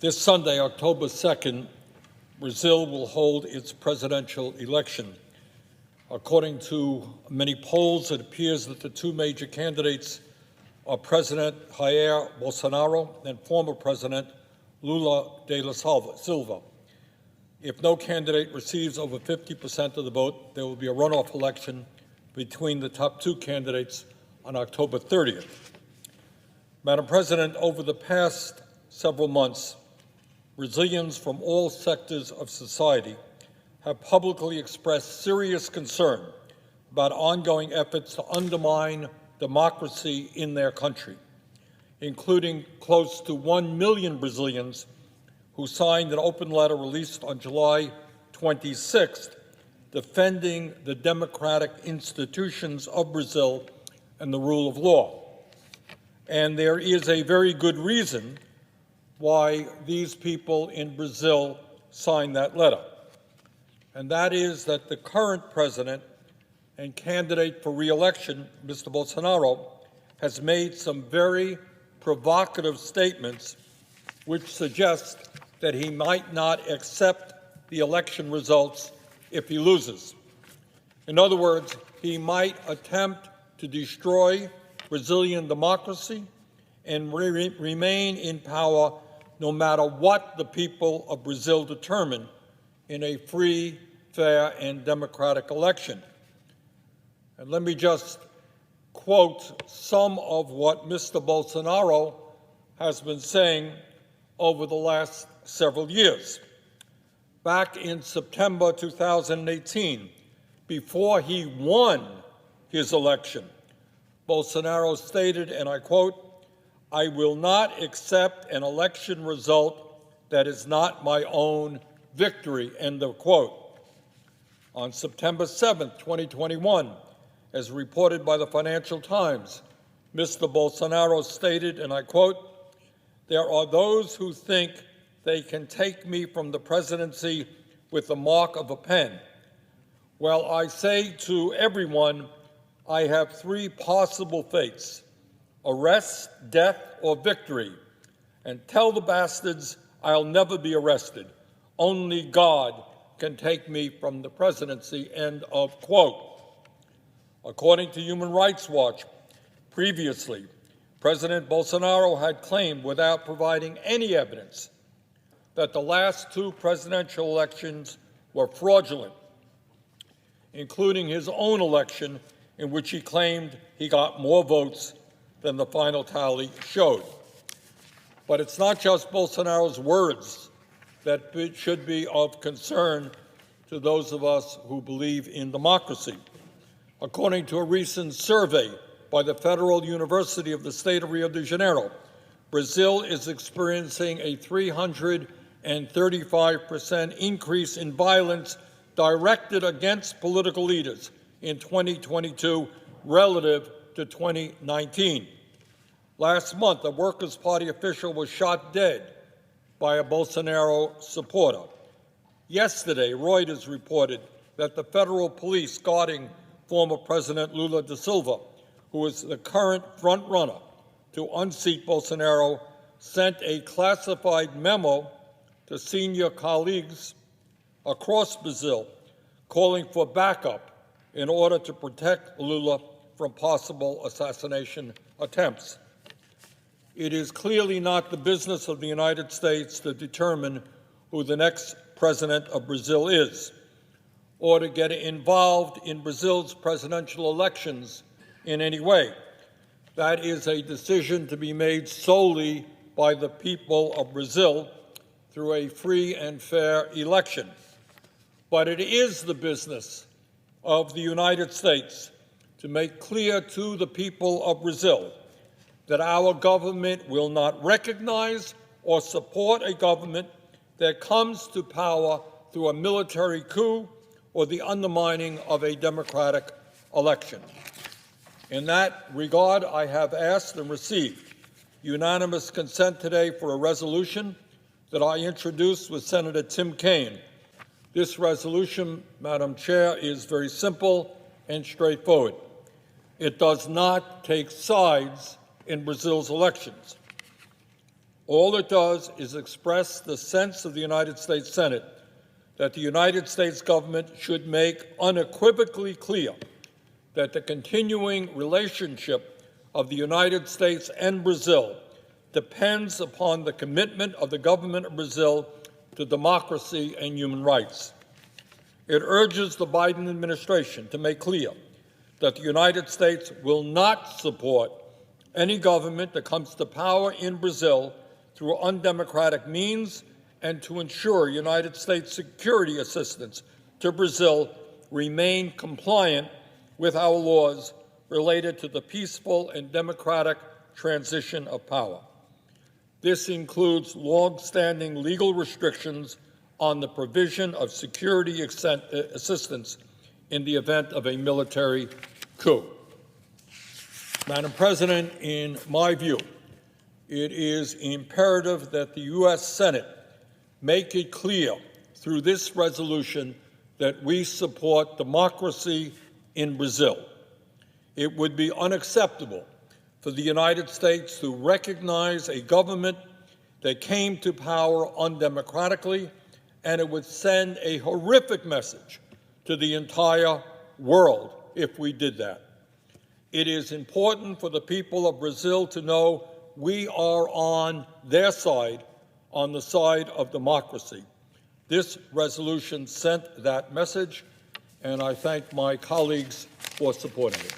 This Sunday, October 2nd, Brazil will hold its presidential election. According to many polls, it appears that the two major candidates are President Jair Bolsonaro and former President Lula da Silva. If no candidate receives over 50% of the vote, there will be a runoff election between the top two candidates on October 30th. Madam President, over the past several months, Brazilians from all sectors of society have publicly expressed serious concern about ongoing efforts to undermine democracy in their country, including close to 1 million Brazilians who signed an open letter released on July 26th defending the democratic institutions of Brazil and the rule of law. And there is a very good reason why these people in Brazil signed that letter. And that is that the current president and candidate for re-election, Mr. Bolsonaro, has made some very provocative statements which suggest that he might not accept the election results if he loses. In other words, he might attempt to destroy Brazilian democracy and remain in power no matter what the people of Brazil determine in a free, fair, and democratic election. And let me just quote some of what Mr. Bolsonaro has been saying over the last several years. Back in September 2018, before he won his election, Bolsonaro stated, and I quote, "I will not accept an election result that is not my own victory," end of quote. On September 7th, 2021, as reported by the Financial Times, Mr. Bolsonaro stated, and I quote, "There are those who think they can take me from the presidency with the mark of a pen. Well, I say to everyone, I have three possible fates: arrest, death, or victory. And tell the bastards I'll never be arrested. Only God can take me from the presidency," end of quote. According to Human Rights Watch, previously, President Bolsonaro had claimed, without providing any evidence, that the last two presidential elections were fraudulent, including his own election, in which he claimed he got more votes than the final tally showed. But it's not just Bolsonaro's words that should be of concern to those of us who believe in democracy. According to a recent survey by the Federal University of the state of Rio de Janeiro, Brazil is experiencing a 335% increase in violence directed against political leaders in 2022 relative to 2019. Last month, a Workers' Party official was shot dead by a Bolsonaro supporter. Yesterday, Reuters reported that the federal police guarding former President Lula da Silva, who is the current front-runner to unseat Bolsonaro, sent a classified memo to senior colleagues across Brazil calling for backup in order to protect Lula from possible assassination attempts. It is clearly not the business of the United States to determine who the next president of Brazil is, or to get involved in Brazil's presidential elections in any way. That is a decision to be made solely by the people of Brazil through a free and fair election. But it is the business of the United States to make clear to the people of Brazil that our government will not recognize or support a government that comes to power through a military coup or the undermining of a democratic election. In that regard, I have asked and received unanimous consent today for a resolution that I introduced with Senator Tim Kaine. This resolution, Madam Chair, is very simple and straightforward. It does not take sides in Brazil's elections. All it does is express the sense of the United States Senate that the United States government should make unequivocally clear that the continuing relationship of the United States and Brazil depends upon the commitment of the government of Brazil to democracy and human rights. It urges the Biden administration to make clear that the United States will not support any government that comes to power in Brazil through undemocratic means, and to ensure United States security assistance to Brazil remain compliant with our laws related to the peaceful and democratic transition of power. This includes long-standing legal restrictions on the provision of security assistance in the event of a military coup. Madam President, in my view, it is imperative that the U.S. Senate make it clear through this resolution that we support democracy in Brazil. It would be unacceptable for the United States to recognize a government that came to power undemocratically, and it would send a horrific message to the entire world if we did that. It is important for the people of Brazil to know we are on their side, on the side of democracy. This resolution sent that message, and I thank my colleagues for supporting it.